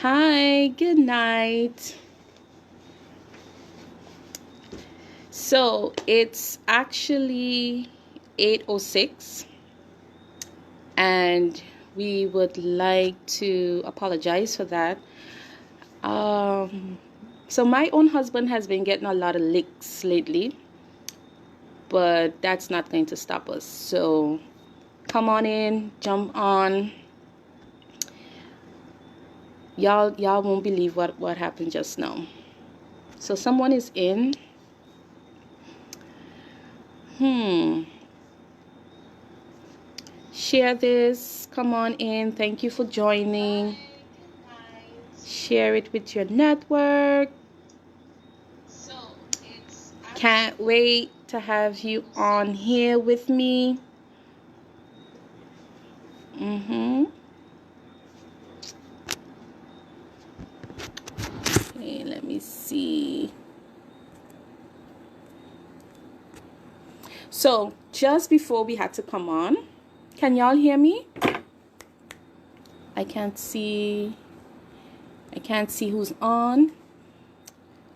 Hi, good night. So it's actually 8:06, and we would like to apologize for that. Um, so my own husband has been getting a lot of licks lately, but that's not going to stop us. So come on in, jump on. Y'all won't believe what happened just now. So someone is in. Share this. Come on in. Thank you for joining. Share it with your network. Can't wait to have you on here with me. Okay, let me see. So just before we had to come on, can y'all hear me? I can't see who's on.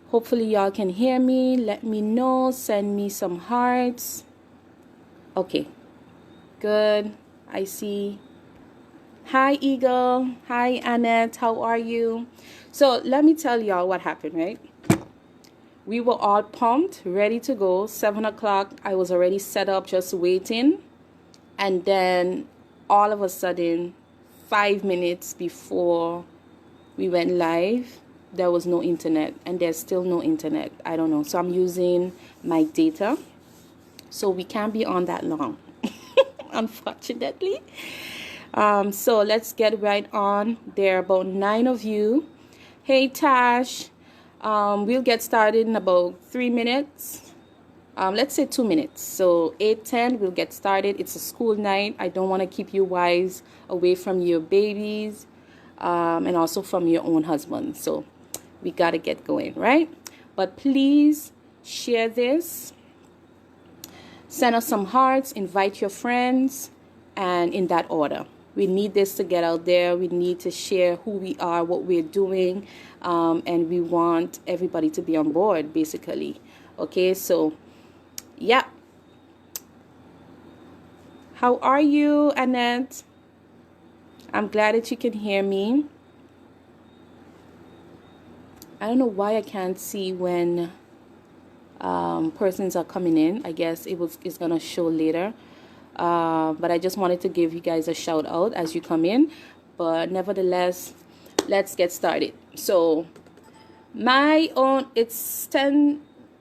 Hopefully y'all can hear me. Let me know. Send me some hearts. Okay, good. I see. Hi, Eagle. Hi, Annette. How are you? So let me tell y'all what happened, right? We were all pumped, ready to go. 7 o'clock, I was already set up, just waiting. And then all of a sudden, 5 minutes before we went live, there was no internet. And there's still no internet. I don't know. So I'm using my data. So we can't be on that long, unfortunately. So let's get right on. There are about 9 of you. Hey, Tash. We'll get started in about 3 minutes. Let's say 2 minutes. So 8:10, we'll get started. It's a school night. I don't want to keep you wives away from your babies, and also from your own husband. So we got to get going, right? But please share this. Send us some hearts. Invite your friends. And in that order. We need this to get out there. We need to share who we are, what we're doing, and we want everybody to be on board, basically. Okay, so, yeah. How are you, Annette? I'm glad that you can hear me. I don't know why I can't see when persons are coming in. I guess it's going to show later. But I just wanted to give you guys a shout out as you come in. But nevertheless, let's get started. So it's 10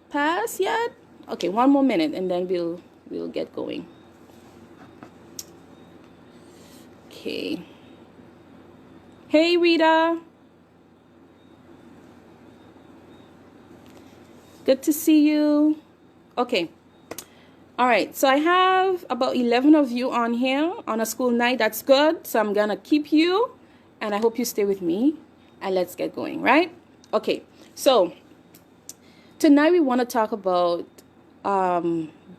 past yet. Okay, 1 more minute and then we'll get going. Okay. Hey, Rita. Good to see you. Okay. All right, so I have about 11 of you on here on a school night. That's good. So I'm going to keep you, and I hope you stay with me, and let's get going, right? Okay, so tonight we want to talk about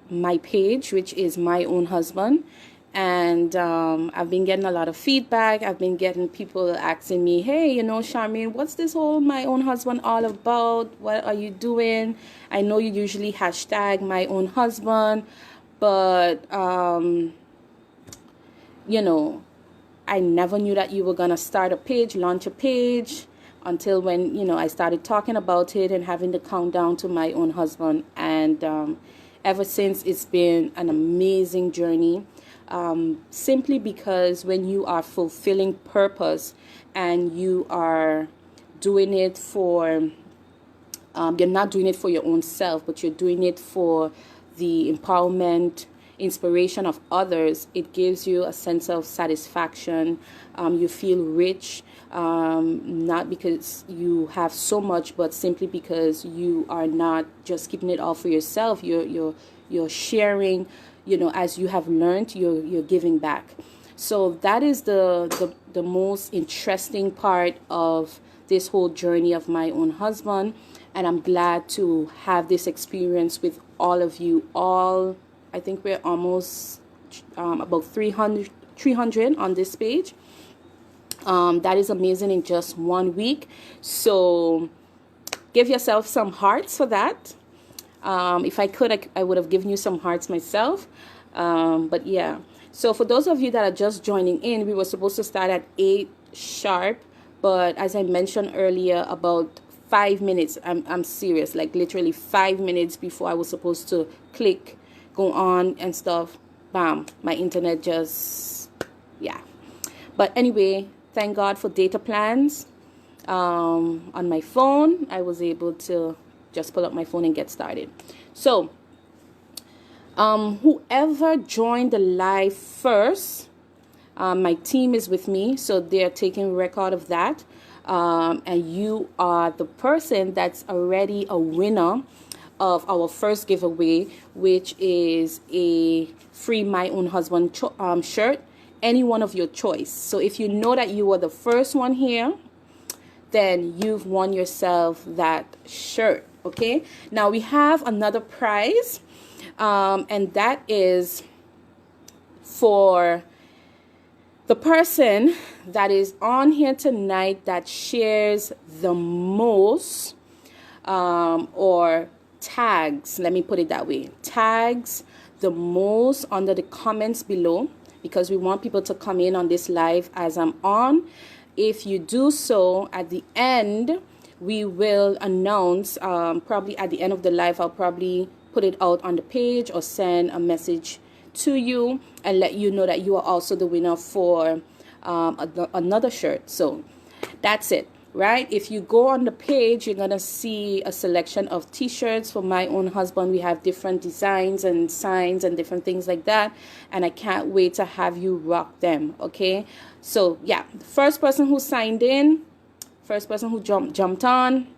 my page, which is My Own Husband. And I've been getting a lot of feedback. I've been getting people asking me, hey, Charmaine, what's this whole My Own Husband all about? What are you doing? I know you usually hashtag My Own Husband, but, I never knew that you were going to start a page, launch a page, until when, I started talking about it and having the countdown to My Own Husband. And ever since, it's been an amazing journey. Simply because when you are fulfilling purpose and you are doing it for, you're not doing it for your own self, but you're doing it for the empowerment, inspiration of others, it gives you a sense of satisfaction. You feel rich, not because you have so much, but simply because you are not just keeping it all for yourself. You're sharing. As you have learned, you're giving back. So that is the most interesting part of this whole journey of My Own Husband. And I'm glad to have this experience with all of you. I think we're almost about 300 on this page. That is amazing in just 1 week. So give yourself some hearts for that. If I could, I would have given you some hearts myself. But yeah. So for those of you that are just joining in, we were supposed to start at 8 sharp. But as I mentioned earlier, about 5 minutes, I'm serious, like literally 5 minutes before I was supposed to click, go on and stuff, bam, my internet just, yeah. But anyway, thank God for data plans. On my phone, I was able to just pull up my phone and get started. So whoever joined the live first, my team is with me, so they're taking record of that. And you are the person that's already a winner of our first giveaway, which is a free My Own Husband shirt, any one of your choice. So if you know that you were the first one here, then you've won yourself that shirt. Okay, now we have another prize, and that is for the person that is on here tonight that shares the most, or tags, let me put it that way, tags the most under the comments below, because we want people to come in on this live as I'm on. If you do so, at the end, we will announce, probably at the end of the live, I'll probably put it out on the page or send a message to you and let you know that you are also the winner for another shirt. So that's it, right? If you go on the page, you're gonna see a selection of t-shirts for My Own Husband. We have different designs and signs and different things like that, and I can't wait to have you rock them. Okay, so yeah, the first person who signed in, first person who jumped on,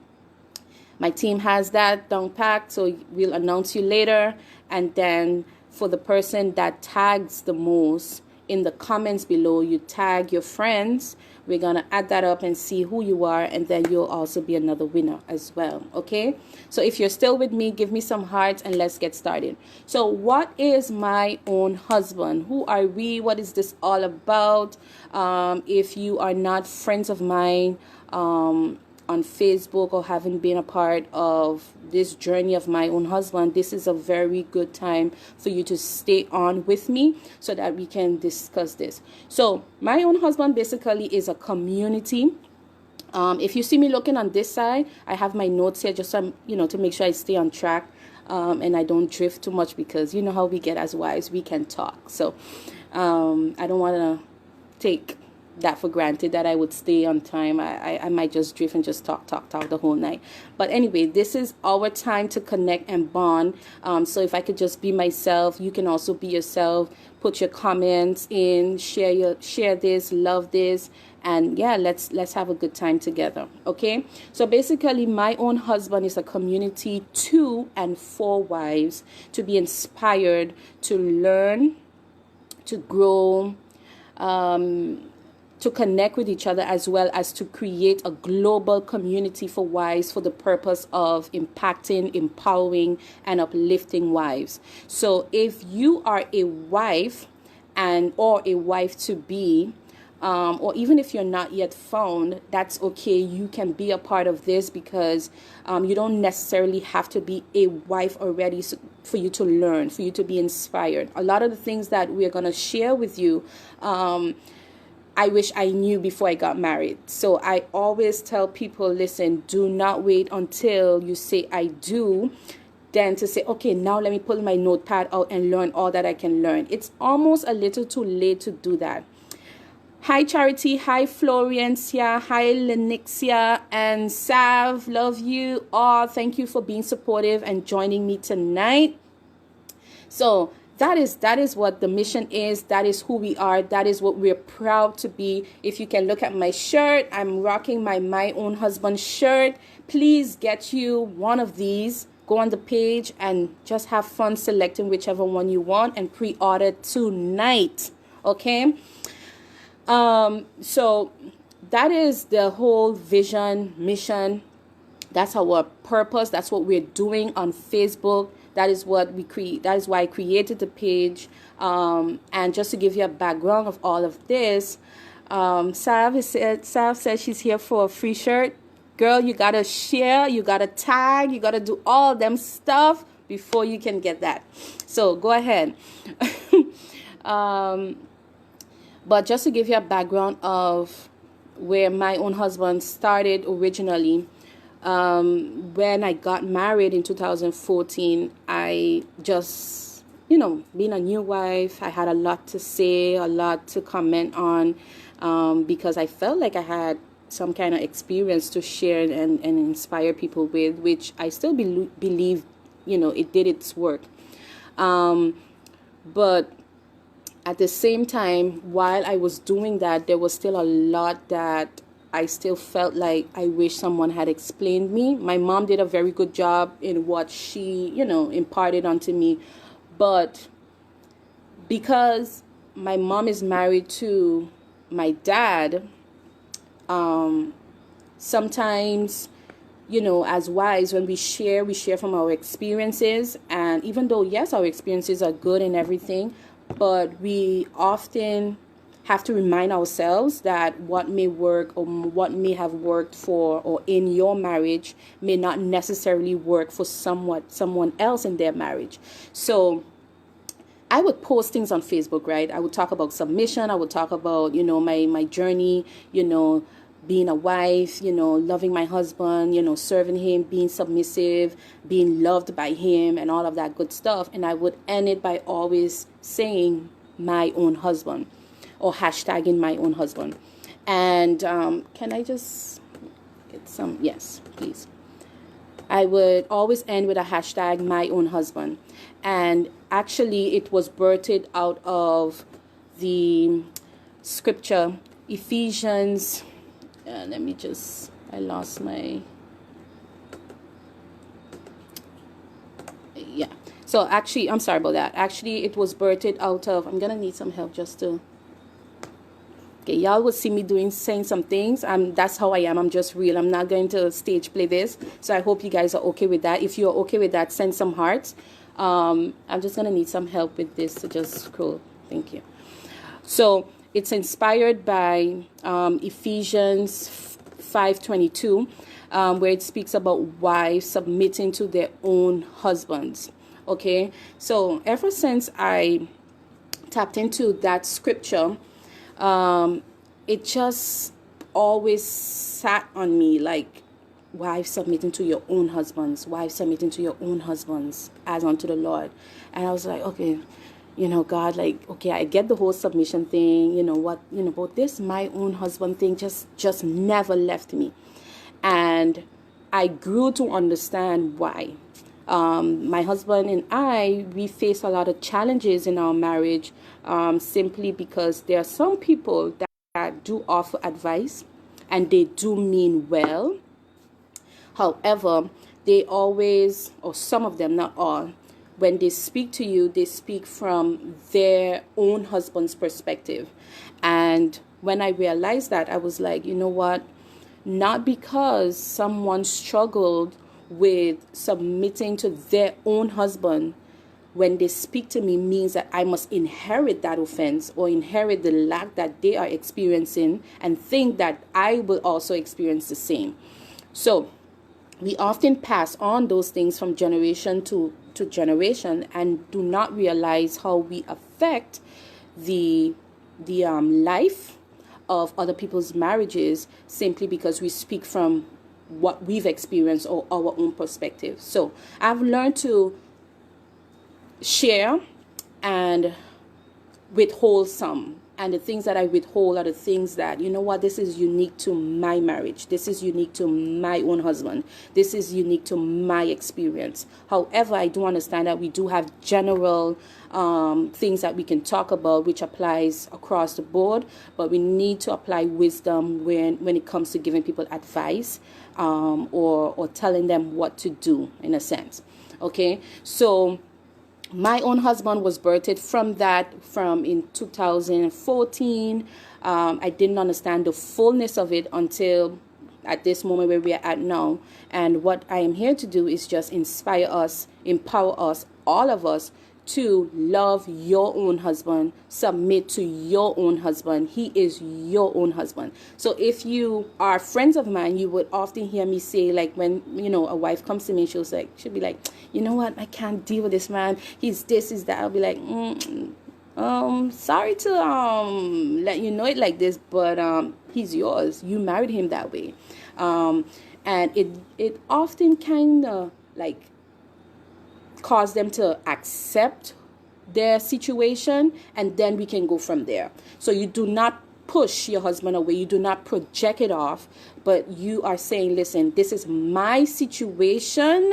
my team has that down packed, so we'll announce you later. And then for the person that tags the most in the comments below, you tag your friends. We're gonna add that up and see who you are, and then you'll also be another winner as well. Okay, so if you're still with me, give me some hearts and let's get started. So what is My Own Husband? Who are we? What is this all about? If you are not friends of mine on Facebook or haven't been a part of this journey of My Own Husband, this is a very good time for you to stay on with me so that we can discuss this. So My Own Husband basically is a community. If you see me looking on this side, I have my notes here just to make sure I stay on track, and I don't drift too much, because you know how we get as wives, we can talk. So I don't want to take that for granted that I would stay on time. I might just drift and just talk the whole night. But anyway, this is our time to connect and bond. So if I could just be myself, you can also be yourself. Put your comments in, share this, love this, and yeah, let's have a good time together. Okay, so basically My Own Husband is a community to and for wives to be inspired, to learn, to grow, to connect with each other, as well as to create a global community for wives for the purpose of impacting, empowering, and uplifting wives. So if you are a wife or a wife to be, or even if you're not yet found, that's okay. You can be a part of this, because you don't necessarily have to be a wife already for you to learn, for you to be inspired. A lot of the things that we're going to share with you, I wish I knew before I got married. So I always tell people, listen, do not wait until you say I do, then to say, okay, now let me pull my notepad out and learn all that I can learn. It's almost a little too late to do that. Hi Charity, hi Florencia, hi Lenixia and Sav, love you all. Thank you for being supportive and joining me tonight. So that is what the mission is. That is who we are. That is what we're proud to be. If you can look at my shirt, I'm rocking My Own Husband shirt. Please get you one of these. Go on the page and just have fun selecting whichever one you want and pre-order tonight. Okay? So that is the whole vision, mission. That's our purpose. That's what we're doing on Facebook. That is what we create. That is why I created the page. And just to give you a background of all of this, Sav says she's here for a free shirt. Girl, you gotta share, you gotta tag, you gotta do all them stuff before you can get that. So go ahead. But just to give you a background of where my own husband started originally, when I got married in 2014, I just, being a new wife, I had a lot to say, a lot to comment on, because I felt like I had some kind of experience to share and inspire people with, which I still believe, it did its work. But at the same time, while I was doing that, there was still a lot that I still felt like I wish someone had explained me. My mom did a very good job in what she, imparted onto me. But because my mom is married to my dad, sometimes, as wives, when we share from our experiences. And even though, yes, our experiences are good and everything, but we often have to remind ourselves that what may work or what may have worked for or in your marriage may not necessarily work for someone else in their marriage. So I would post things on Facebook, right? I would talk about submission. I would talk about, my journey, being a wife, loving my husband, serving him, being submissive, being loved by him, and all of that good stuff. And I would end it by always saying my own husband or hashtagging my own husband. And can I just get some? Yes, please. I would always end with a hashtag my own husband. And actually, it was birthed out of the scripture, Ephesians. I lost my, yeah. So actually, I'm sorry about that. Actually, it was birthed out of, I'm going to need some help just to, okay, y'all will see me saying some things. That's how I am. I'm just real. I'm not going to stage play this. So I hope you guys are okay with that. If you're okay with that, send some hearts. I'm just going to need some help with this to just scroll. Thank you. So it's inspired by Ephesians 5:22, where it speaks about wives submitting to their own husbands. Okay, so ever since I tapped into that scripture, it just always sat on me like, wives submitting to your own husbands, wives submitting to your own husbands as unto the Lord. And I was like, okay, God, like, okay, I get the whole submission thing, but this my own husband thing just never left me. And I grew to understand why. My husband and we face a lot of challenges in our marriage, simply because there are some people that do offer advice and they do mean well. However, they always, or some of them, not all, when they speak to you, they speak from their own husband's perspective. And when I realized that, I was like, you know what? Not because someone struggled with submitting to their own husband, when they speak to me, means that I must inherit that offense or inherit the lack that they are experiencing and think that I will also experience the same. So we often pass on those things from generation to generation and do not realize how we affect the life of other people's marriages simply because we speak from what we've experienced or our own perspective. So I've learned to share and withhold some. And the things that I withhold are the things that, this is unique to my marriage. This is unique to my own husband. This is unique to my experience. However, I do understand that we do have general things that we can talk about, which applies across the board. But we need to apply wisdom when it comes to giving people advice or telling them what to do, in a sense. Okay, so my own husband was birthed from in 2014. I didn't understand the fullness of it until at this moment where we are at now. And what I am here to do is just inspire us, empower us, all of us, to love your own husband, submit to your own husband. He is your own husband. So if you are friends of mine, you would often hear me say, like, when, you know, a wife comes to me, she'll be like, you know what, I can't deal with this man. He's this, he's that. I'll be like, sorry to let you know it like this, but he's yours. You married him that way. And it often kind of like cause them to accept their situation, and then we can go from there. So you do not push your husband away, you do not project it off, but you are saying, listen, this is my situation,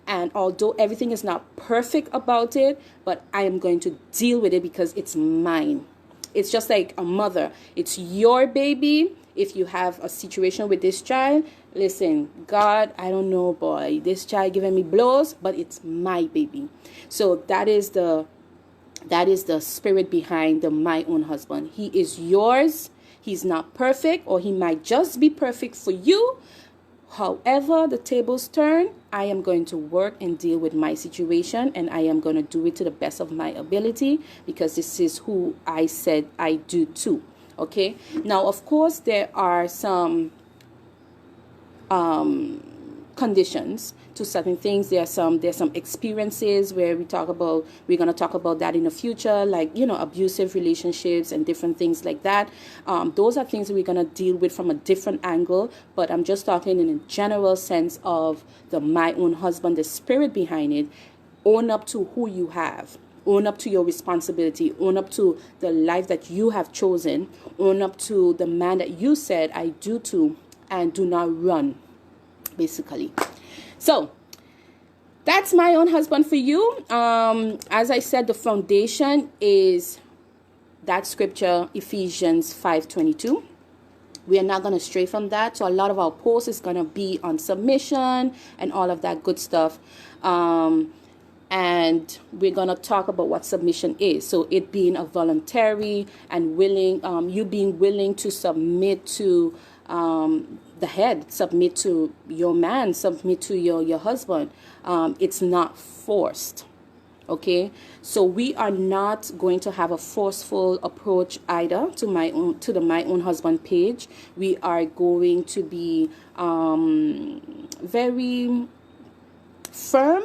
and although everything is not perfect about it, but I am going to deal with it because it's mine. It's just like a mother. It's your baby. If you have a situation with this child, listen, God, I don't know, boy, this child giving me blows, but it's my baby. So that is the spirit behind the my own husband. He is yours. He's not perfect, or he might just be perfect for you. However the tables turn, I am going to work and deal with my situation, and I am going to do it to the best of my ability, because this is who I said I do too. Okay. Now, of course, there are some conditions to certain things. There's some experiences where we're going to talk about that in the future, like, you know, abusive relationships and different things like that. Those are things that we're going to deal with from a different angle, but I'm just talking in a general sense of the my own husband, the spirit behind it. Own up to who you have. Own up to your responsibility. Own up to the life that you have chosen. Own up to the man that you said I do to, and do not run, basically. So that's my own husband for you. As I said, the foundation is that scripture, Ephesians 5:22. We are not going to stray from that. So a lot of our posts is going to be on submission and all of that good stuff. And we're going to talk about what submission is. So it being a voluntary and willing, you being willing to submit to the head, submit to your man, submit to your husband. It's not forced. Okay, so we are not going to have a forceful approach either to the my own husband page. We are going to be very firm,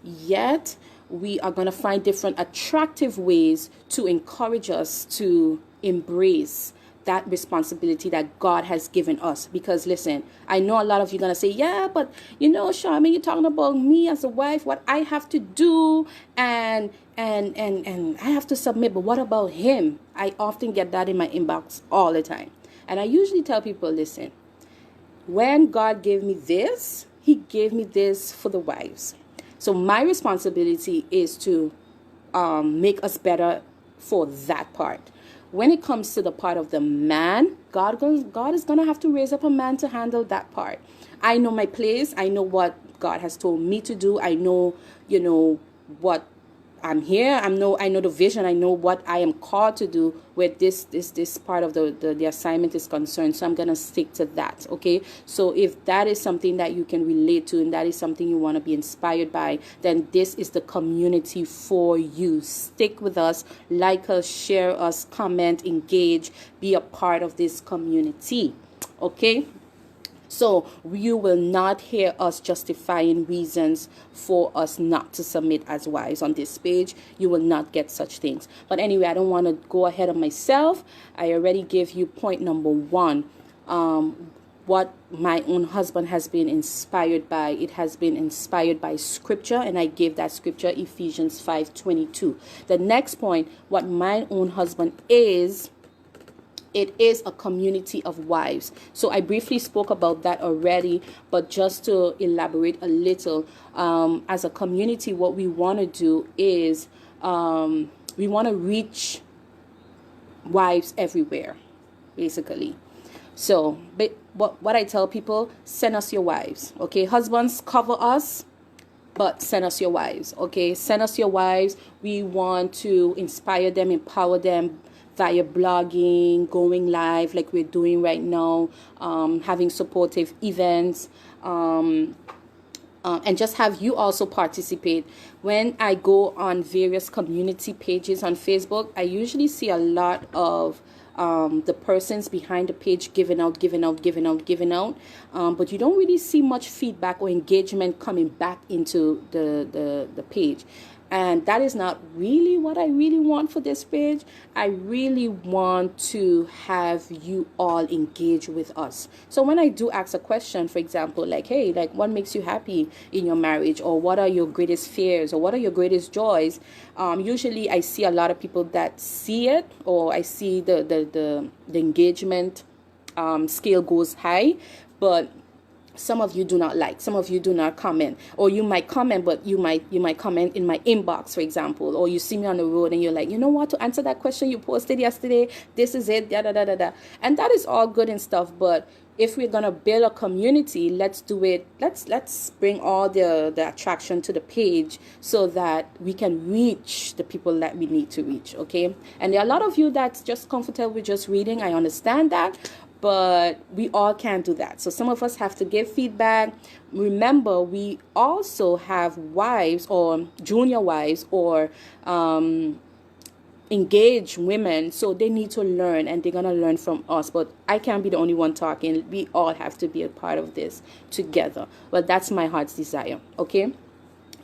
yet we are going to find different attractive ways to encourage us to embrace that responsibility that God has given us. Because listen, I know a lot of you are going to say, yeah, but you know, Charmaine, you're talking about me as a wife, what I have to do, and I have to submit, but what about him? I often get that in my inbox all the time. And I usually tell people, listen, when God gave me this, he gave me this for the wives. So my responsibility is to make us better for that part. When it comes to the part of the man, God is going to have to raise up a man to handle that part. I know my place. I know what God has told me to do. I know, you know, what I'm here. I know the vision. I know what I am called to do where this part of the assignment is concerned. So I'm going to stick to that. Okay. So if that is something that you can relate to, and that is something you want to be inspired by, then this is the community for you. Stick with us, like us, share us, comment, engage, be a part of this community. Okay. So you will not hear us justifying reasons for us not to submit as wives on this page. You will not get such things. But anyway, I don't want to go ahead of myself. I already gave you point number 1. What my own husband has been inspired by. It has been inspired by scripture, and I gave that scripture, Ephesians 5:22. The next point, what my own husband is, it is a community of wives. So I briefly spoke about that already, but just to elaborate a little, as a community, what we want to do is we want to reach wives everywhere, basically. So what I tell people, send us your wives. Okay, husbands, cover us, but send us your wives. Okay, send us your wives. We want to inspire them, empower them via blogging, going live like we're doing right now, having supportive events, and just have you also participate. When I go on various community pages on Facebook, I usually see a lot of the persons behind the page giving out, but you don't really see much feedback or engagement coming back into the page. And that is not really what I really want for this page. I really want to have you all engage with us. So when I do ask a question, for example, like, hey, like, what makes you happy in your marriage? Or what are your greatest fears? Or what are your greatest joys? Usually I see a lot of people that see it, or I see the engagement scale goes high, but some of you do not like, some of you do not comment, or you might comment, but you might comment in my inbox, for example, or you see me on the road and you're like, you know what, to answer that question you posted yesterday, this is it, da da da da da. And that is all good and stuff, but if we're gonna build a community, let's do it. Let's bring all the attraction to the page so that we can reach the people that we need to reach. Okay, and there are a lot of you that's just comfortable with just reading. I understand that. But we all can't do that. So some of us have to give feedback. Remember, we also have wives or junior wives or engaged women. So they need to learn, and they're going to learn from us. But I can't be the only one talking. We all have to be a part of this together. Well, that's my heart's desire. Okay.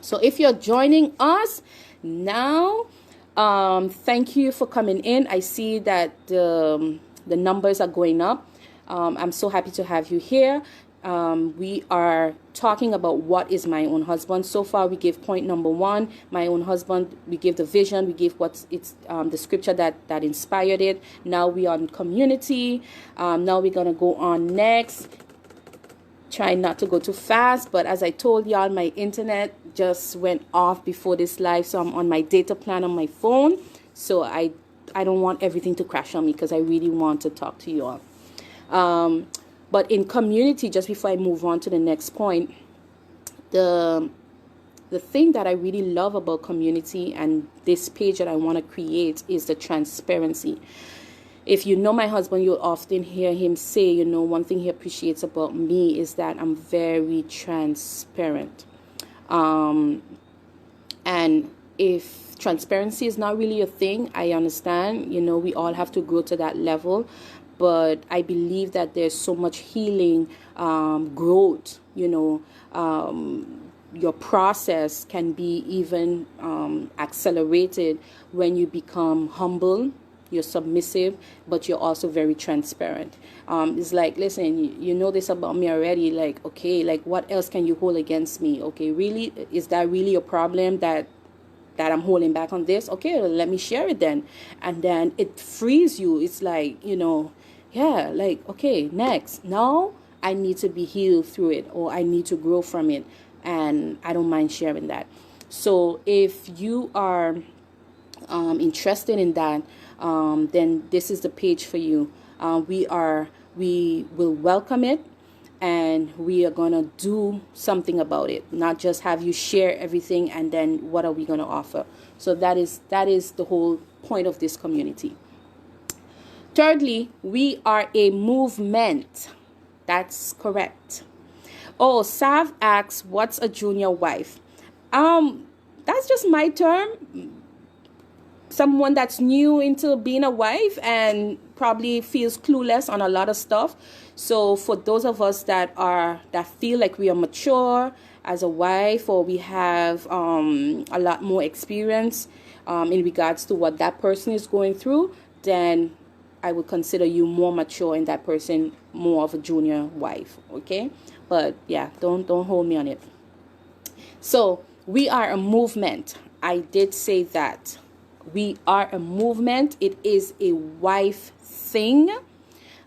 So if you're joining us now, thank you for coming in. I see that the numbers are going up. I'm so happy to have you here. We are talking about what is my own husband. So far, we gave point number 1, my own husband. We gave the vision. We gave what's the scripture that inspired it. Now we are on community. Now we're gonna go on next. Try not to go too fast, but as I told y'all, my internet just went off before this live, so I'm on my data plan on my phone. So I don't want everything to crash on me because I really want to talk to you all. But in community, just before I move on to the next point, the thing that I really love about community and this page that I want to create is the transparency. If you know my husband, you'll often hear him say, you know, one thing he appreciates about me is that I'm very transparent. And if transparency is not really a thing, I understand, you know, we all have to grow to that level. But I believe that there's so much healing, growth, you know, your process can be even accelerated when you become humble, you're submissive, but you're also very transparent. It's like, listen, you know this about me already. Like, okay, like what else can you hold against me? Okay, really, is that really a problem that I'm holding back on this? Okay, well, let me share it then. And then it frees you. It's like, you know, yeah, like, okay, next. Now I need to be healed through it, or I need to grow from it. And I don't mind sharing that. So if you are interested in that, then this is the page for you. We will welcome it, and we are going to do something about it, not just have you share everything and then what are we going to offer. So that is the whole point of this community. Thirdly, we are a movement. That's correct. Oh, Sav asks, what's a junior wife? That's just my term. Someone that's new into being a wife and probably feels clueless on a lot of stuff. So for those of us that feel like we are mature as a wife, or we have a lot more experience in regards to what that person is going through, then I would consider you more mature and that person more of a junior wife. Okay, but yeah, don't hold me on it. So we are a movement. I did say that. We are a movement. It is a wife thing.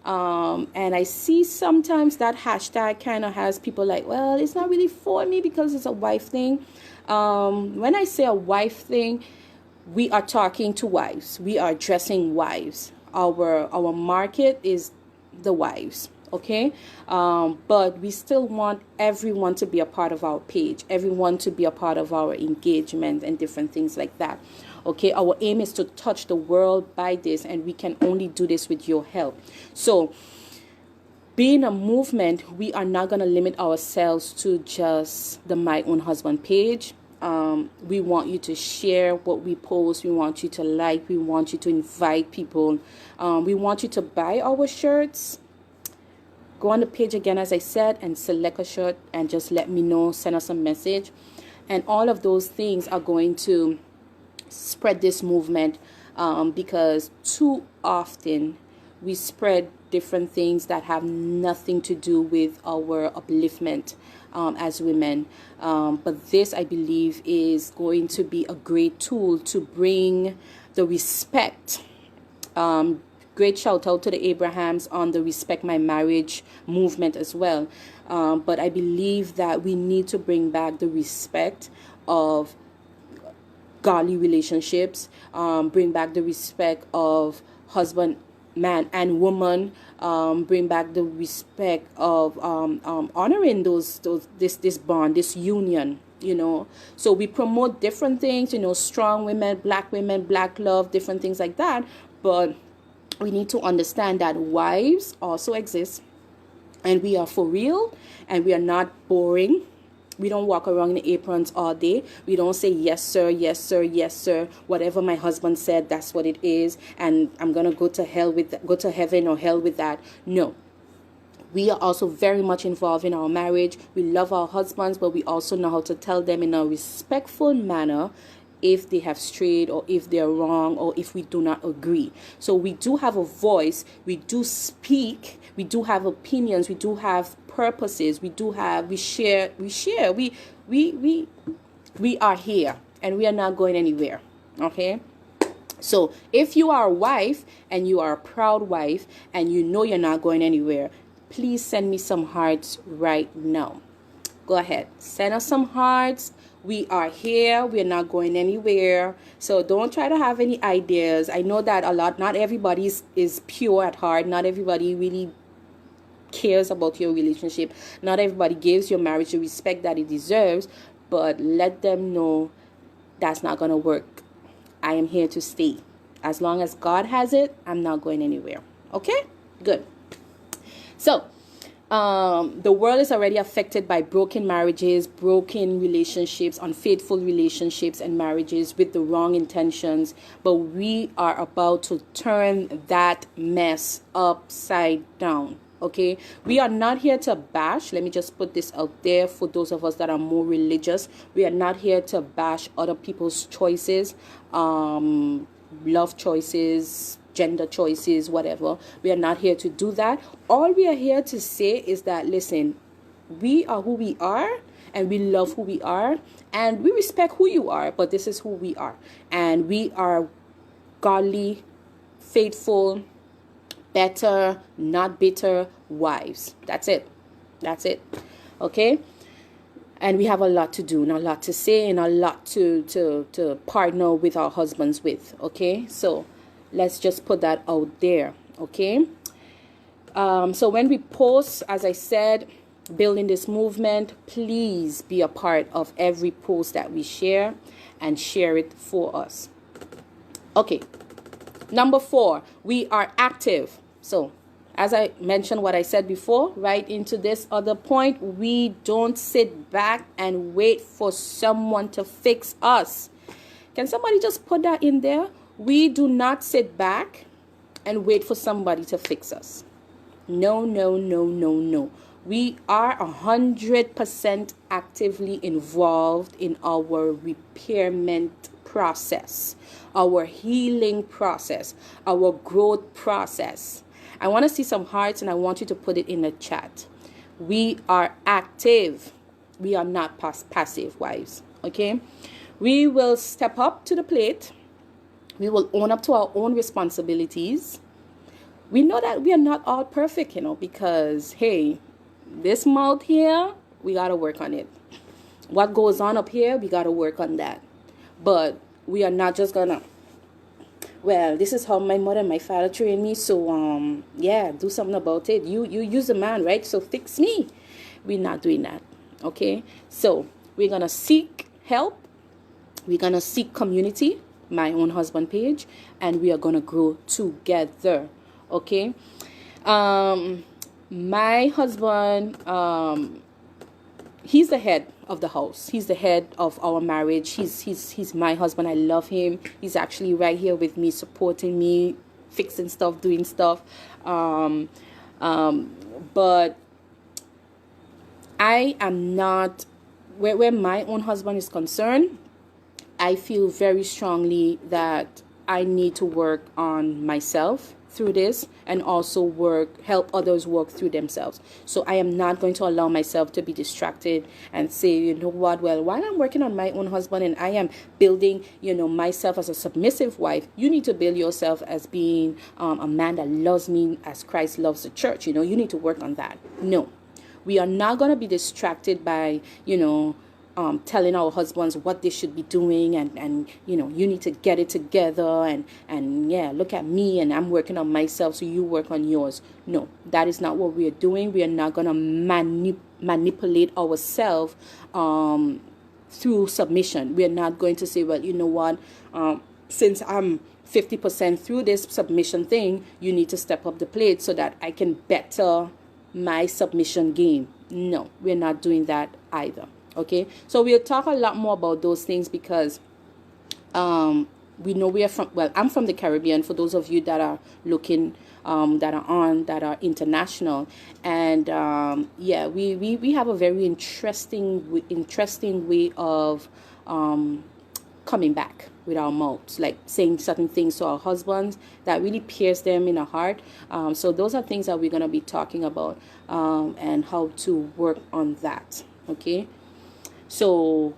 And I see sometimes that hashtag kind of has people like, well, it's not really for me because it's a wife thing. When I say a wife thing, we are talking to wives. We are addressing wives. Our market is the wives. Okay, but we still want everyone to be a part of our page, everyone to be a part of our engagement and different things like that. Okay, our aim is to touch the world by this, and we can only do this with your help. So being a movement, we are not going to limit ourselves to just the My Own Husband page. We want you to share what we post. We want you to like. We want you to invite people. We want you to buy our shirts. Go on the page again, as I said, and select a shirt and just let me know. Send us a message. And all of those things are going to spread this movement, because too often we spread different things that have nothing to do with our upliftment as women. But this, I believe, is going to be a great tool to bring the respect. Great shout out to the Abrahams on the Respect My Marriage movement as well. But I believe that we need to bring back the respect of godly relationships, bring back the respect of husband, man, and woman, bring back the respect of honoring this bond, this union. So we promote different things, strong women, black love, different things like that. But we need to understand that wives also exist, and we are for real, and we are not boring. We don't walk around in aprons all day. We don't say yes sir, yes sir, yes sir. Whatever my husband said, that's what it is, and I'm gonna go to heaven or hell with that. No. We are also very much involved in our marriage. We love our husbands, but we also know how to tell them in a respectful manner if they have strayed, or if they're wrong, or if we do not agree. So we do have a voice, we do speak, we do have opinions, we do have purposes, we share, we are here, and we are not going anywhere. Okay? So if you are a wife and you are a proud wife and you know you're not going anywhere, please send me some hearts right now. Go ahead, send us some hearts. We are here. We are not going anywhere. So don't try to have any ideas. I know that not everybody is pure at heart. Not everybody really cares about your relationship. Not everybody gives your marriage the respect that it deserves. But let them know that's not going to work. I am here to stay. As long as God has it, I'm not going anywhere. Okay? Good. So, the world is already affected by broken marriages, broken relationships, unfaithful relationships and marriages with the wrong intentions. But we are about to turn that mess upside down. Okay, we are not here to bash. Let me just put this out there for those of us that are more religious. We are not here to bash other people's choices, love choices, gender choices, whatever. We are not here to do that. All we are here to say is that, listen, we are who we are, and we love who we are, and we respect who you are, but this is who we are. And we are godly, faithful, better, not bitter wives. That's it. That's it. Okay? And we have a lot to do, and a lot to say, and a lot to partner with our husbands with. Okay? So let's just put that out there. Okay? So when we post, as I said, building this movement, please be a part of every post that we share, and share it for us. Okay. Number 4, we are active. So, as I mentioned what I said before, right into this other point, we don't sit back and wait for someone to fix us. Can somebody just put that in there? We do not sit back and wait for somebody to fix us. No, no, no, no, no. We are 100% actively involved in our repairment process, our healing process, our growth process. I want to see some hearts, and I want you to put it in the chat. We are active. We are not passive wives. Okay? We will step up to the plate. We will own up to our own responsibilities. We know that we are not all perfect, because, hey, this mouth here, we got to work on it. What goes on up here, we got to work on that. But we are not just going to, well, this is how my mother and my father trained me, so, yeah, do something about it. You're the man, right? So fix me. We're not doing that, okay? So we're going to seek help. We're going to seek community, My Own Husband page, and we are going to grow together, okay? my husband, he's the head of the house. He's the head of our marriage. He's my husband. I love him. He's actually right here with me, supporting me, fixing stuff, doing stuff. But I am not, where my own husband is concerned, I feel very strongly that I need to work on myself through this, and also help others work through themselves. So I am not going to allow myself to be distracted and say, you know what, well, while I'm working on my own husband and I am building, myself as a submissive wife, you need to build yourself as being a man that loves me as Christ loves the church. You need to work on that. No, we are not going to be distracted by, telling our husbands what they should be doing, and you need to get it together, and yeah, look at me, and I'm working on myself, so you work on yours. No, that is not what we are doing. We are not going to manipulate ourselves through submission. We are not going to say, well, you know what, since I'm 50% through this submission thing, you need to step up the plate so that I can better my submission game. No, we're not doing that either. Okay, so we'll talk a lot more about those things, because we know we are from, well, I'm from the Caribbean, for those of you that are looking, that are international. And yeah, we have a very interesting way of coming back with our mouths, like saying certain things to our husbands that really pierce them in the heart. So those are things that we're going to be talking about, and how to work on that. Okay. So,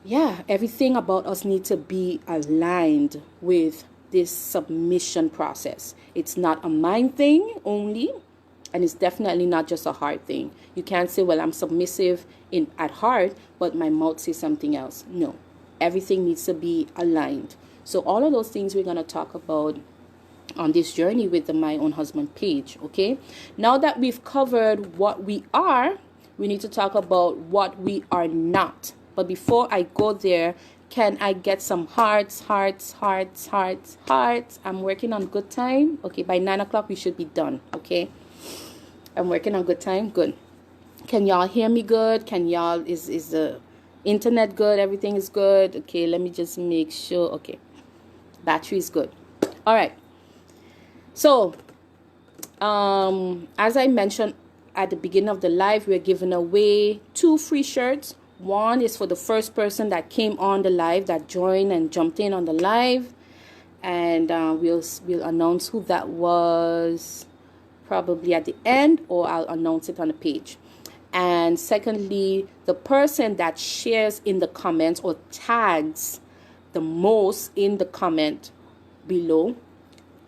yeah, everything about us needs to be aligned with this submission process. It's not a mind thing only, and it's definitely not just a heart thing. You can't say, well, I'm submissive at heart, but my mouth says something else. No, everything needs to be aligned. So all of those things we're going to talk about on this journey with the My Own Husband page, okay? Now that we've covered what we are, we need to talk about what we are not. But before I go there, can I get some hearts? I'm working on good time. Okay, by 9 o'clock we should be done. Okay, I'm working on good time. Good. Can y'all hear me good? Is the internet good? Everything is good? Okay, let me just make sure. Okay, battery is good. All right. So, as I mentioned at the beginning of the live, we're giving away 2 free shirts. One is for the first person that came on the live, that joined and jumped in on the live, and we'll announce who that was probably at the end, or I'll announce it on the page. And secondly, the person that shares in the comments or tags the most in the comment below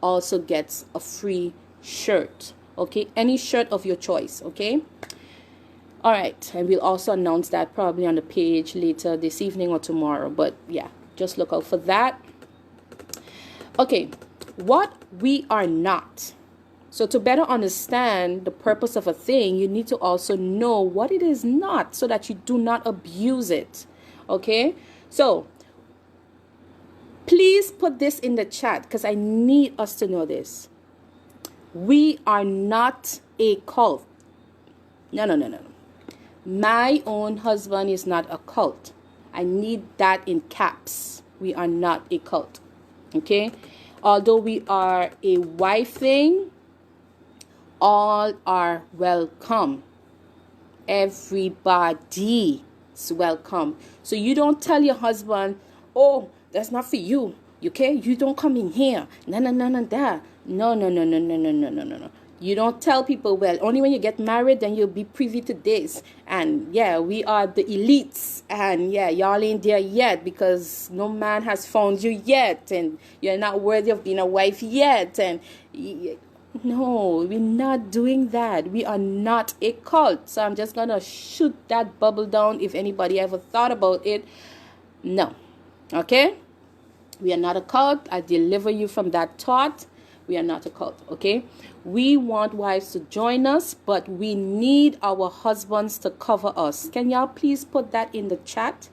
also gets a free shirt. Okay, any shirt of your choice. Okay, all right, and we'll also announce that probably on the page later this evening or tomorrow, but yeah, just look out for that. Okay, what we are not. So to better understand the purpose of a thing, you need to also know what it is not, so that you do not abuse it. Okay, so please put this in the chat, because I need us to know this. We are not a cult. No. My Own Husband is not a cult. I need that in caps. We are not a cult. Okay? Although we are a wife thing, all are welcome. Everybody is welcome. So you don't tell your husband, oh, that's not for you. Okay? You don't come in here. No. No. You don't tell people, well, only when you get married, then you'll be privy to this. And yeah, we are the elites. And yeah, y'all ain't there yet, because no man has found you yet. And you're not worthy of being a wife yet. And no, we're not doing that. We are not a cult. So I'm just going to shoot that bubble down if anybody ever thought about it. No. Okay? We are not a cult. I deliver you from that thought. We are not a cult, okay? We want wives to join us, but we need our husbands to cover us. Can y'all please put that in the chat?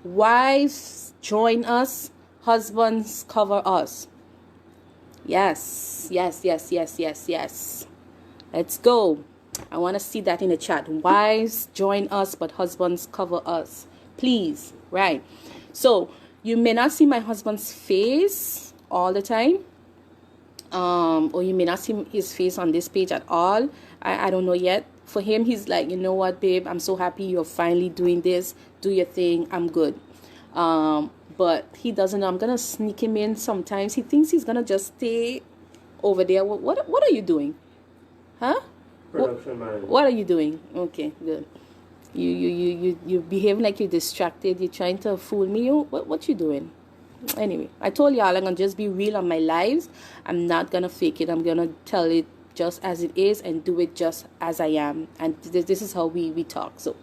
Wives join us, husbands cover us. Yes. Let's go. I want to see that in the chat. Wives, join us, but husbands, cover us. Please. Right. So, you may not see my husband's face all the time. Or you may not see his face on this page at all. I don't know yet. For him, he's like, you know what, babe? I'm so happy you're finally doing this. Do your thing. I'm good. But he doesn't know. I'm going to sneak him in sometimes. He thinks he's going to just stay over there. What are you doing? Huh? What are you doing? Okay, good. You behave like you're distracted. You're trying to fool me. What you doing? Anyway, I told y'all I'm going to just be real on my lives. I'm not going to fake it. I'm going to tell it just as it is and do it just as I am. And this is how we talk. So,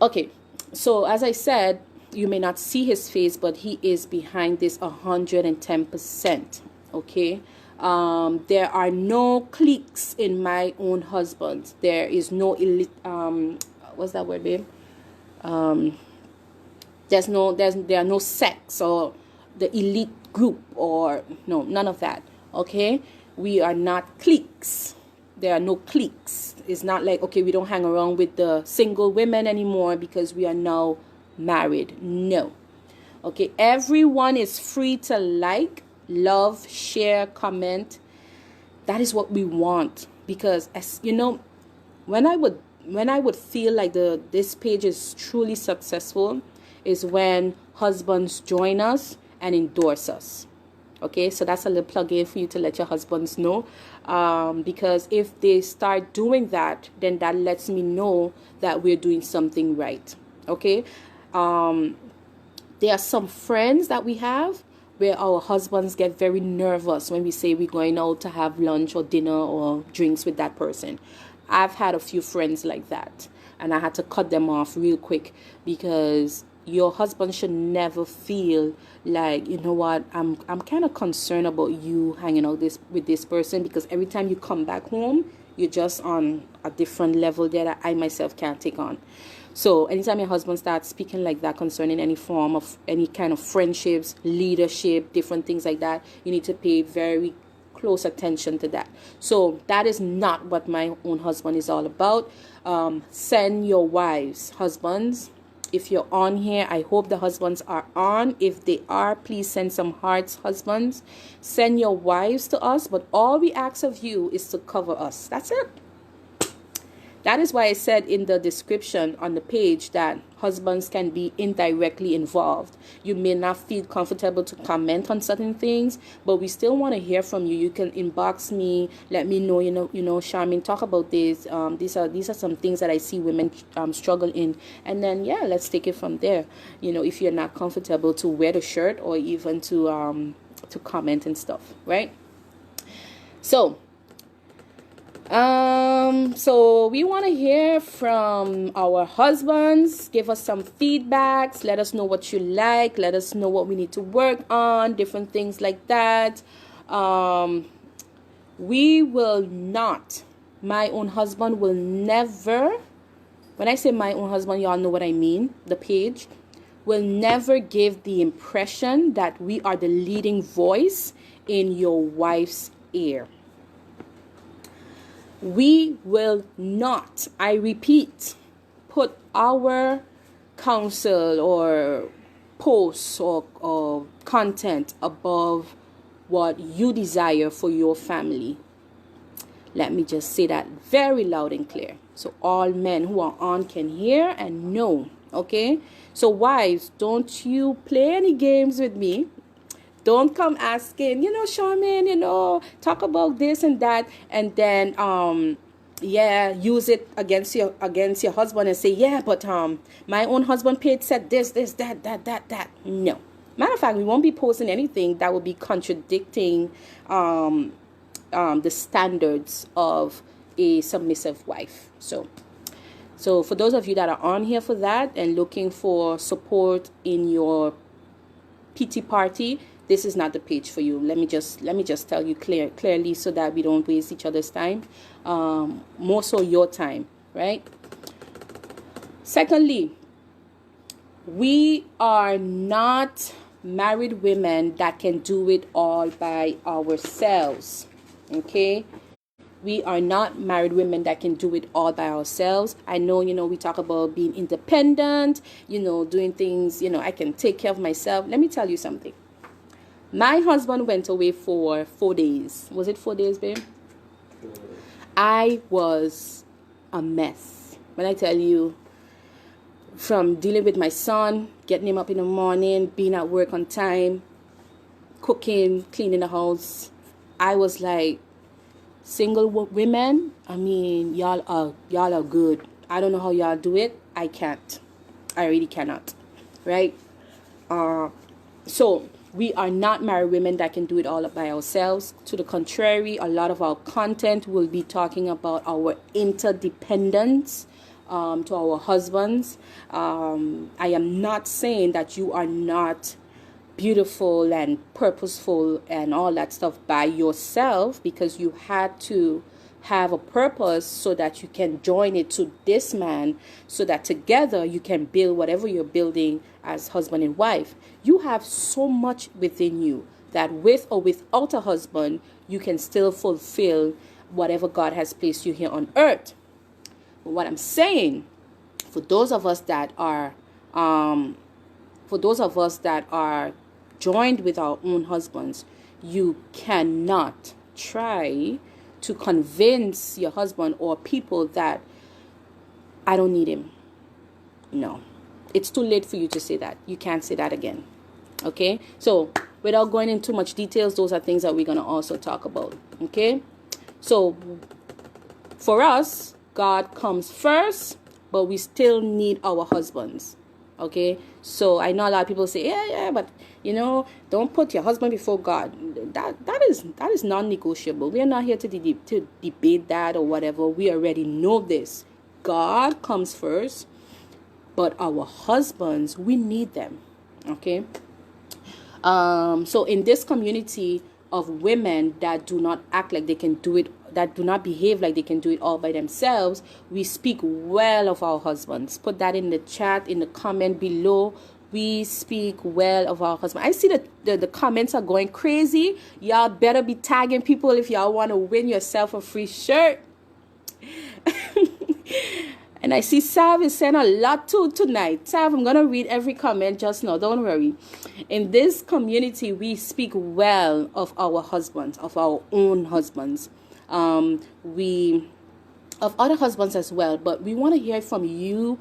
okay. So, as I said, you may not see his face, but he is behind this 110%. Okay. There are no cliques in my own husband. There is no elite. What's that word, babe? There are no sects or the elite group or no, none of that. Okay, we are not cliques. There are no cliques. It's not like, okay, we don't hang around with the single women anymore because we are now married. No. Okay, everyone is free to like, love, share, comment. That is what we want, because as you know, when I would feel like this page is truly successful is when husbands join us and endorse us. Okay, so that's a little plug-in for you to let your husbands know, because if they start doing that, then that lets me know that we're doing something right. Okay, there are some friends that we have where our husbands get very nervous when we say we're going out to have lunch or dinner or drinks with that person. I've had a few friends like that, and I had to cut them off real quick, because your husband should never feel like, you know what, I'm kind of concerned about you hanging out with this person, because every time you come back home, you're just on a different level there that I myself can't take on. So anytime your husband starts speaking like that concerning any form of any kind of friendships, leadership, different things like that, you need to pay very close attention to that. So that is not what my own husband is all about. Send your wives, husbands. If you're on here, I hope the husbands are on. If they are, please send some hearts, husbands. Send your wives to us, but all we ask of you is to cover us. That's it. That is why I said in the description on the page that husbands can be indirectly involved. You may not feel comfortable to comment on certain things, but we still want to hear from you. You can inbox me, let me know, you know, Charmaine, talk about this. These are some things that I see women struggle in, and then let's take it from there. You know, if you're not comfortable to wear the shirt or even to comment and stuff, right? So we want to hear from our husbands. Give us some feedbacks. Let us know what you like. Let us know what we need to work on. Different things like that. We will not. My own husband will never. When I say my own husband, y'all know what I mean. The page will never give the impression that we are the leading voice in your wife's ear. We will not, I repeat, put our counsel or posts or content above what you desire for your family. Let me just say that very loud and clear, so all men who are on can hear and know. Okay, so wives, don't you play any games with me. Don't come asking, Charmaine, talk about this and that, and then use it against your husband and say, but my own husband said this, that. No. Matter of fact, we won't be posting anything that will be contradicting the standards of a submissive wife. So for those of you that are on here for that and looking for support in your PT party, this is not the page for you. Let me just tell you clearly so that we don't waste each other's time. More so your time, right? Secondly, we are not married women that can do it all by ourselves. Okay? We are not married women that can do it all by ourselves. I know, we talk about being independent, doing things, I can take care of myself. Let me tell you something. My husband went away for 4 days. Was it 4 days, babe? I was a mess. When I tell you, from dealing with my son, getting him up in the morning, being at work on time, cooking, cleaning the house, I was like, single women, y'all are good. I don't know how y'all do it. I can't. I really cannot. Right? So we are not married women that can do it all by ourselves. To the contrary, a lot of our content will be talking about our interdependence to our husbands. I am not saying that you are not beautiful and purposeful and all that stuff by yourself, because you had to have a purpose so that you can join it to this man, so that together you can build whatever you're building as husband and wife. You have so much within you that with or without a husband, you can still fulfill whatever God has placed you here on earth. But what I'm saying, for those of us that are joined with our own husbands, you cannot try to convince your husband or people that I don't need him. No, it's too late for you to say that. You can't say that again. Okay, so without going into much details, those are things that we're going to also talk about. Okay, so for us, God comes first, but we still need our husbands. Okay, so I know a lot of people say, yeah, but don't put your husband before God. That is non-negotiable. We are not here to debate that or whatever. We already know this. God comes first, but our husbands, we need them. Okay. So in this community of women that do not act like they can do it, that do not behave like they can do it all by themselves, we speak well of our husbands. Put that in the chat, in the comment below. We speak well of our husband. I see the comments are going crazy. Y'all better be tagging people if y'all want to win yourself a free shirt. And I see Sav is saying a lot too tonight. Sav, I'm going to read every comment just now. Don't worry. In this community, we speak well of our husbands, of our own husbands. We of other husbands as well. But we want to hear from you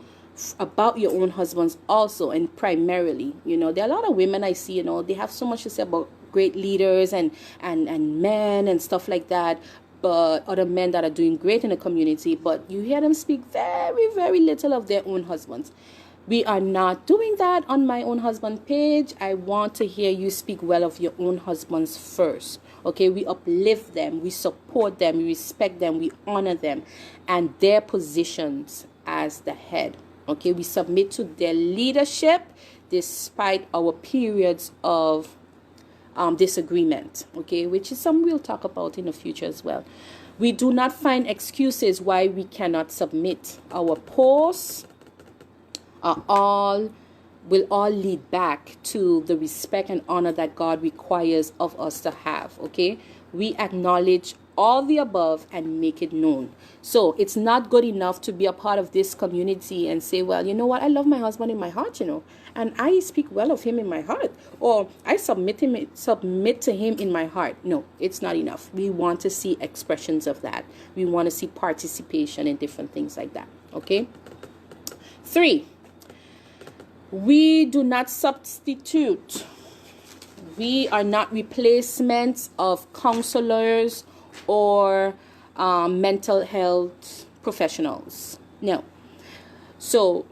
about your own husbands also, and primarily. There are a lot of women I see, they have so much to say about great leaders and men and stuff like that. But other men that are doing great in the community, but you hear them speak very, very little of their own husbands. We are not doing that on my own husband page. I want to hear you speak well of your own husbands first. Okay, we uplift them, we support them, we respect them, we honor them and their positions as the head. Okay, we submit to their leadership despite our periods of disagreement, okay, which is something we'll talk about in the future as well. We do not find excuses why we cannot submit. Our posts will all lead back to the respect and honor that God requires of us to have, okay? We acknowledge all the above and make it known. So it's not good enough to be a part of this community and say, well, you know what, I love my husband in my heart, and I speak well of him in my heart, or I submit to him in my heart. No, it's not enough. We want to see expressions of that. We want to see participation in different things like that. Okay. 3, we do not substitute. We are not replacements of counselors or mental health professionals. No. So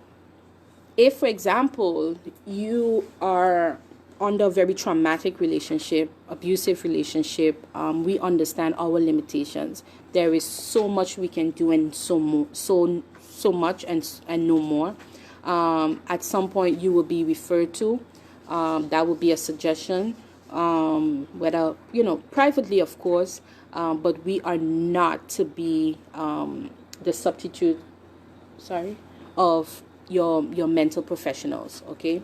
if, for example, you are under a very traumatic relationship, abusive relationship, we understand our limitations. There is so much we can do and so much and no more. At some point you will be referred to. That would be a suggestion, whether, privately, of course, but we are not to be the substitute, of your mental professionals, okay?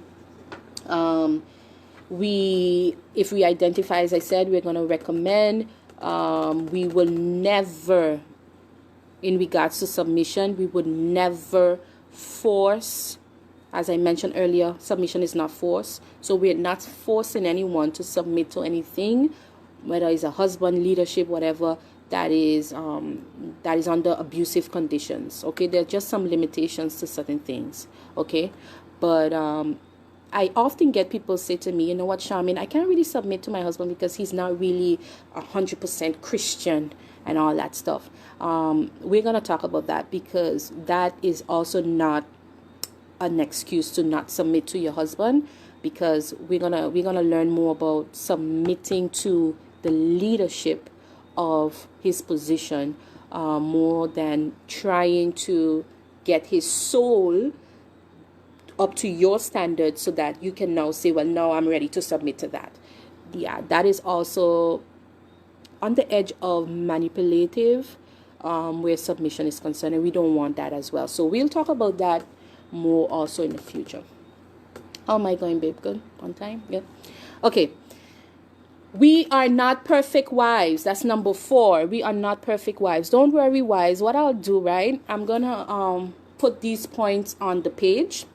If we identify, as I said, we're going to recommend We will never, in regards to submission, we would never force. As I mentioned earlier, submission is not force. So we're not forcing anyone to submit to anything, whether it's a husband, leadership, whatever, that is under abusive conditions. Okay, there are just some limitations to certain things. Okay, but I often get people say to me, you know what, Charmaine, I can't really submit to my husband because he's not really 100% Christian and all that stuff. We're gonna talk about that, because that is also not an excuse to not submit to your husband, because we're gonna learn more about submitting to the leadership of his position, more than trying to get his soul up to your standards so that you can now say, well, now I'm ready to submit to that. Yeah, that is also on the edge of manipulative, where submission is concerned, and we don't want that as well. So we'll talk about that more also in the future. How am I going, babe? Good? On time? Yeah. Okay. We are not perfect wives. That's number 4. We are not perfect wives. Don't worry, wives. What I'll do, right? I'm gonna put these points on the page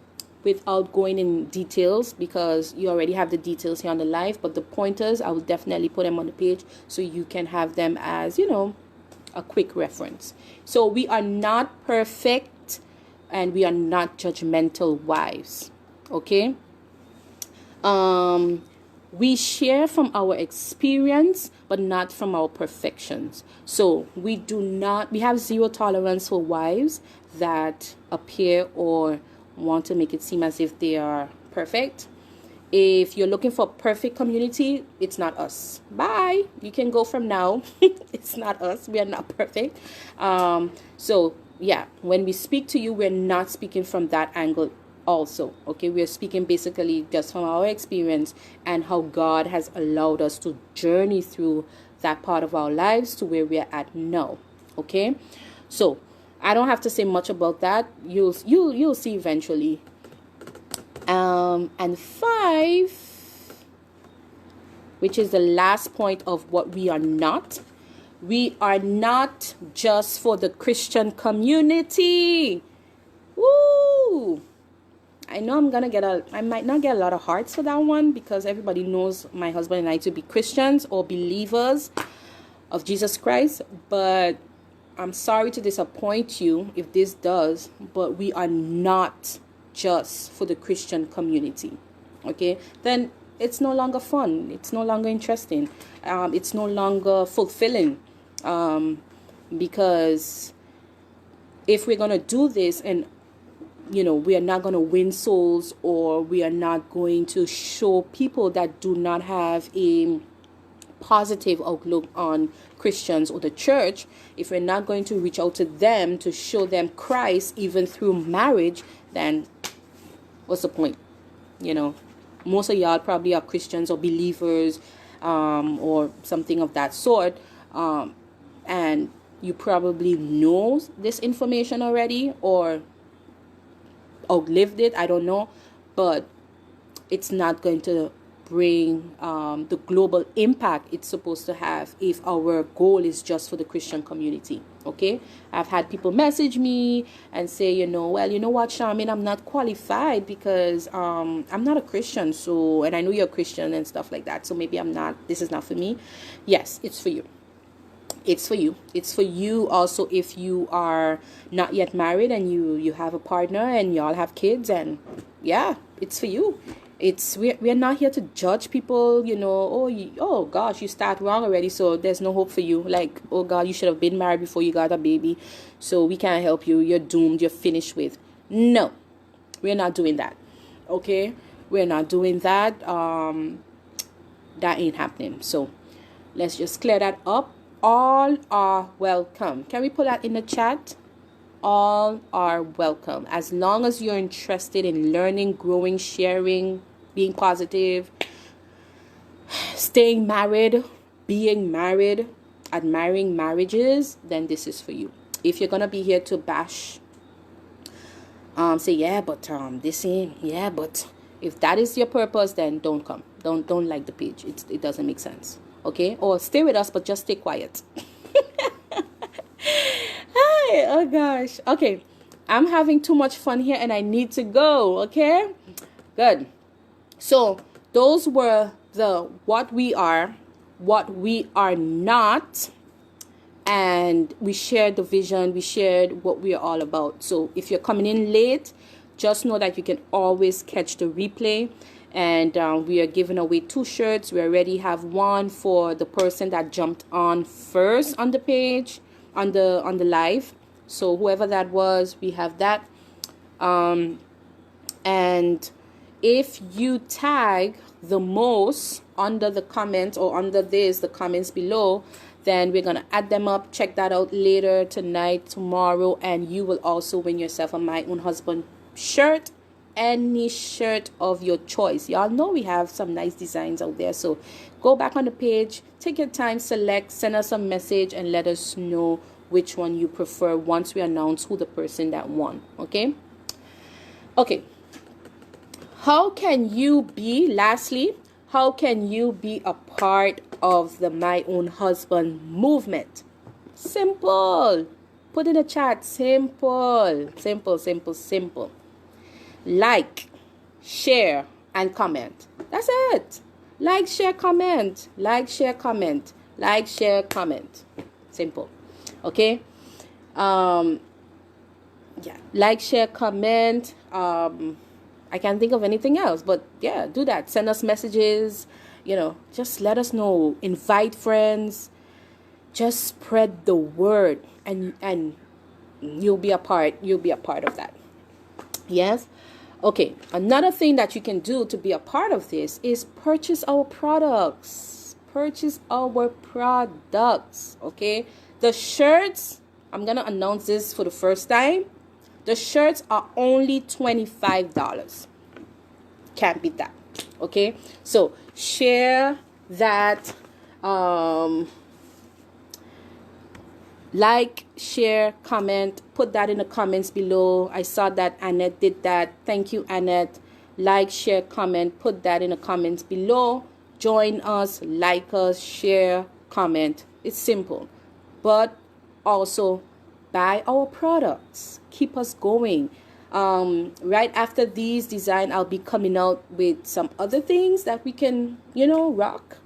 without going in details, because you already have the details here on the live. But the pointers, I will definitely put them on the page so you can have them as, a quick reference. So we are not perfect, and we are not judgmental wives. Okay? We share from our experience, but not from our perfections. So we have zero tolerance for wives that appear or want to make it seem as if they are perfect. If you're looking for perfect community, it's not us. Bye. You can go from now. It's not us. We are not perfect. So yeah, when we speak to you, we're not speaking from that angle also. Okay, we're speaking basically just from our experience and how God has allowed us to journey through that part of our lives to where we're at now. Okay, so I don't have to say much about that. You'll see eventually. And 5, which is the last point of what we are not. We are not just for the Christian community. Woo! I know I might not get a lot of hearts for that one, because everybody knows my husband and I to be Christians or believers of Jesus Christ. But I'm sorry to disappoint you if this does, but we are not just for the Christian community. Okay? Then it's no longer fun. It's no longer interesting. It's no longer fulfilling. Because if we're going to do this and we are not going to win souls, or we are not going to show people that do not have a positive outlook on Christians or the church, if we're not going to reach out to them to show them Christ even through marriage, then what's the point? Most of y'all probably are Christians or believers, or something of that sort, and you probably know this information already or outlived it, I don't know, but it's not going to bring the global impact it's supposed to have if our goal is just for the Christian community. Okay, I've had people message me and say, well, you know what, Charmaine, I'm not qualified because I'm not a Christian, so, and I know you're a Christian and stuff like that, so maybe this is not for me. Yes, it's for you. It's for you. It's for you also if you are not yet married and you have a partner and y'all have kids, and yeah, it's for you. We're not here to judge people, oh gosh, you start wrong already, so there's no hope for you. Like, oh God, you should have been married before you got a baby, so we can't help you. You're doomed. You're finished with. No, we're not doing that. Okay, we're not doing that. That ain't happening. So let's just clear that up. All are welcome. Can we put that in the chat? All are welcome. As long as you're interested in learning, growing, sharing, being positive, staying married, being married, admiring marriages, then this is for you. If you're going to be here to bash, say, yeah, but this ain't, but if that is your purpose, then don't come. Don't like the page. It doesn't make sense. Okay, or stay with us, but just stay quiet. Hi, oh gosh. Okay, I'm having too much fun here and I need to go. Okay, good. So those were the what we are not, and we shared the vision, we shared what we are all about. So if you're coming in late, just know that you can always catch the replay. And we are giving away 2 shirts. We already have one for the person that jumped on first on the page, on the live. So whoever that was, we have that. And if you tag the most under the comments or under the comments below, then we're going to add them up. Check that out later, tonight, tomorrow, and you will also win yourself a My Own Husband shirt. Any shirt of your choice. Y'all know we have some nice designs out there. So go back on the page, take your time, select, send us a message, and let us know which one you prefer once we announce who the person that won. Okay? Okay. Lastly, how can you be a part of the My Own Husband movement? Simple. Put in the chat. Simple. Simple, simple, simple. Like, share, and comment. That's it. Like, share, comment. Like, share, comment. Like, share, comment. Simple. Okay? Yeah. Like, share, comment. I can't think of anything else. But, yeah, do that. Send us messages. Just let us know. Invite friends. Just spread the word. And you'll be a part. You'll be a part of that. Yes? Okay, another thing that you can do to be a part of this is purchase our products. Purchase our products, okay? The shirts, I'm going to announce this for the first time. The shirts are only $25. Can't beat that, okay? So, share that, like, share, comment, put that in the comments below. I saw that Annette did that. Thank you, Annette. Like, share, comment, put that in the comments below. Join us, like us, share, comment. It's simple. But also buy our products. Keep us going. Right after these design, I'll be coming out with some other things that we can, rock.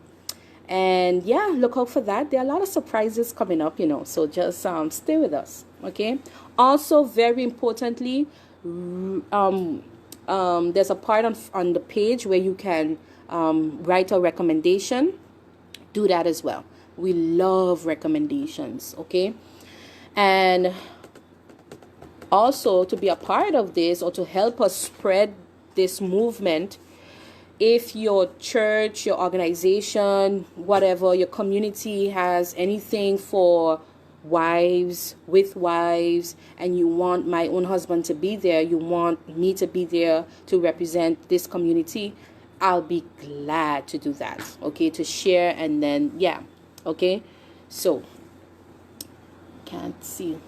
And yeah, look out for that. There are a lot of surprises coming up, so just stay with us, okay? Also, very importantly, there's a part on the page where you can write a recommendation. Do that as well. We love recommendations, okay? And also, to be a part of this or to help us spread this movement, if your church, your organization, whatever, your community has anything for wives, with wives, and you want My Own Husband to be there, you want me to be there to represent this community, I'll be glad to do that, okay, to share. And then, yeah, okay, so, can't see,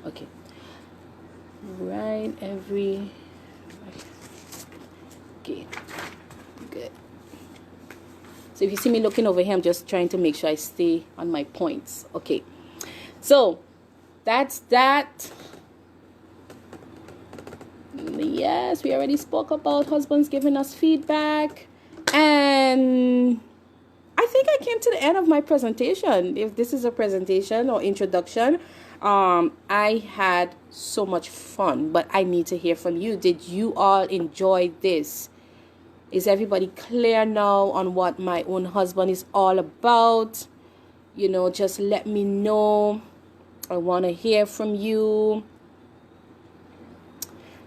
okay, okay. Good. So if you see me looking over here, I'm just trying to make sure I stay on my points. Okay. So that's that. Yes, we already spoke about husbands giving us feedback. And I think I came to the end of my presentation. If this is a presentation or introduction, I had so much fun, but I need to hear from you. Did you all enjoy this? Is everybody clear now on what My Own Husband is all about? Just let me know. I want to hear from you.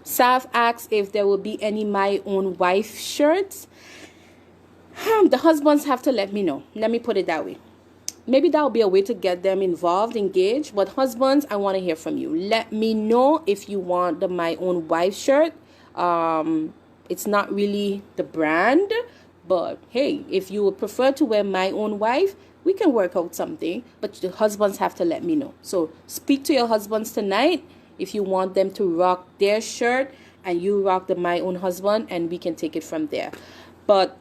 Saf asks if there will be any My Own Wife shirts. The husbands have to let me know. Let me put it that way. Maybe that will be a way to get them involved, engaged. But husbands, I want to hear from you. Let me know if you want the My Own Wife shirt. It's not really the brand, but hey, if you would prefer to wear My Own Wife, we can work out something. But the husbands have to let me know. So speak to your husbands tonight if you want them to rock their shirt and you rock the My Own Husband, and we can take it from there. But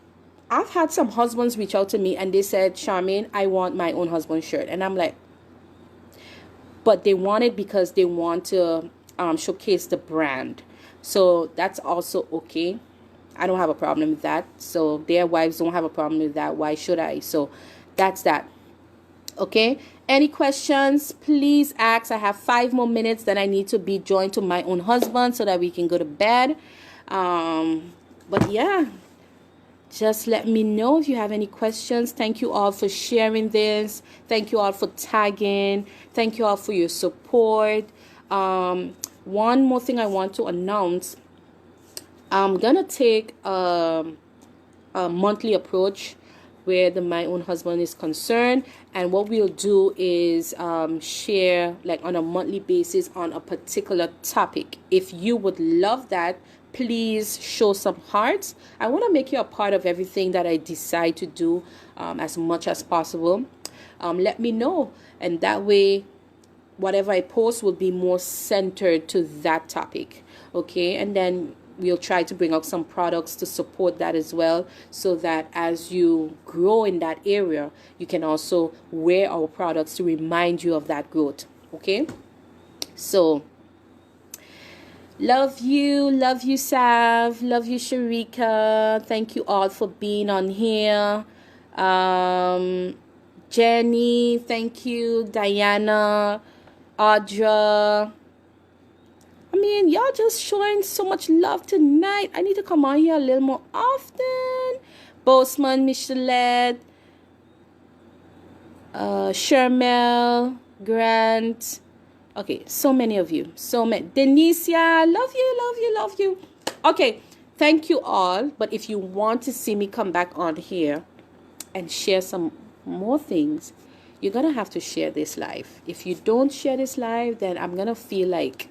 I've had some husbands reach out to me and they said, Charmaine, I want my own husband's shirt. And I'm like, but they want it because they want to showcase the brand. So that's also okay. I don't have a problem with that. So their wives don't have a problem with that. Why should I? So that's that. Okay. Any questions? Please ask. I have 5 more minutes. Then I need to be joined to my own husband so that we can go to bed. But yeah, just let me know if you have any questions. Thank you all for sharing this. Thank you all for tagging. Thank you all for your support. One more thing I want to announce. I'm going to take a monthly approach where my own husband is concerned. And what we'll do is share like on a monthly basis on a particular topic. If you would love that, please show some hearts. I want to make you a part of everything that I decide to do as much as possible. Let me know. And that way, whatever I post will be more centered to that topic. Okay. And then we'll try to bring out some products to support that as well, so that as you grow in that area, you can also wear our products to remind you of that growth. Okay. So love you, Sav, love you, Sharika. Thank you all for being on here. Jenny, thank you. Diana, Audra. I mean, y'all just showing so much love tonight. I need to come on here a little more often. Boseman, Michelet, Shermel, Grant. Okay, so many of you. So many. Denicia, love you. Okay, thank you all. But if you want to see me come back on here and share some more things, you're going to have to share this live. If you don't share this live, then I'm going to feel like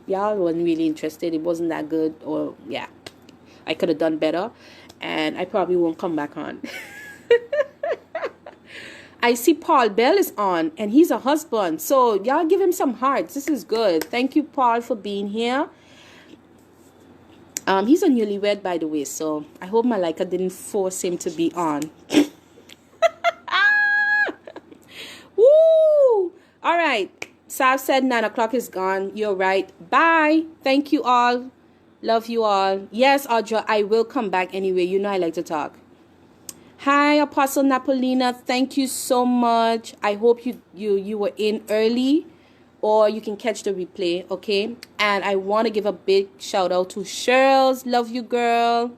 y'all wasn't really interested. It wasn't that good, or yeah, I could have done better, and I probably won't come back on. I see Paul Bell is on, and he's a husband, so y'all give him some hearts. This is good. Thank you, Paul, for being here. He's a newlywed, by the way, so I hope Malika didn't force him to be on. Woo! All right. Sav said 9 o'clock is gone. You're right. Bye. Thank you all. Love you all. Yes, Audra, I will come back anyway. You know I like to talk. Hi, Apostle Napolina. Thank you so much. I hope you were in early, or you can catch the replay, okay? And I want to give a big shout out to Shirls. Love you, girl.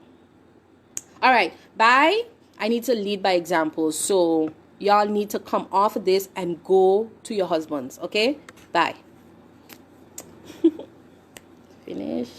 All right. Bye. I need to lead by example. So y'all need to come off of this and go to your husbands, okay? Bye. Finish.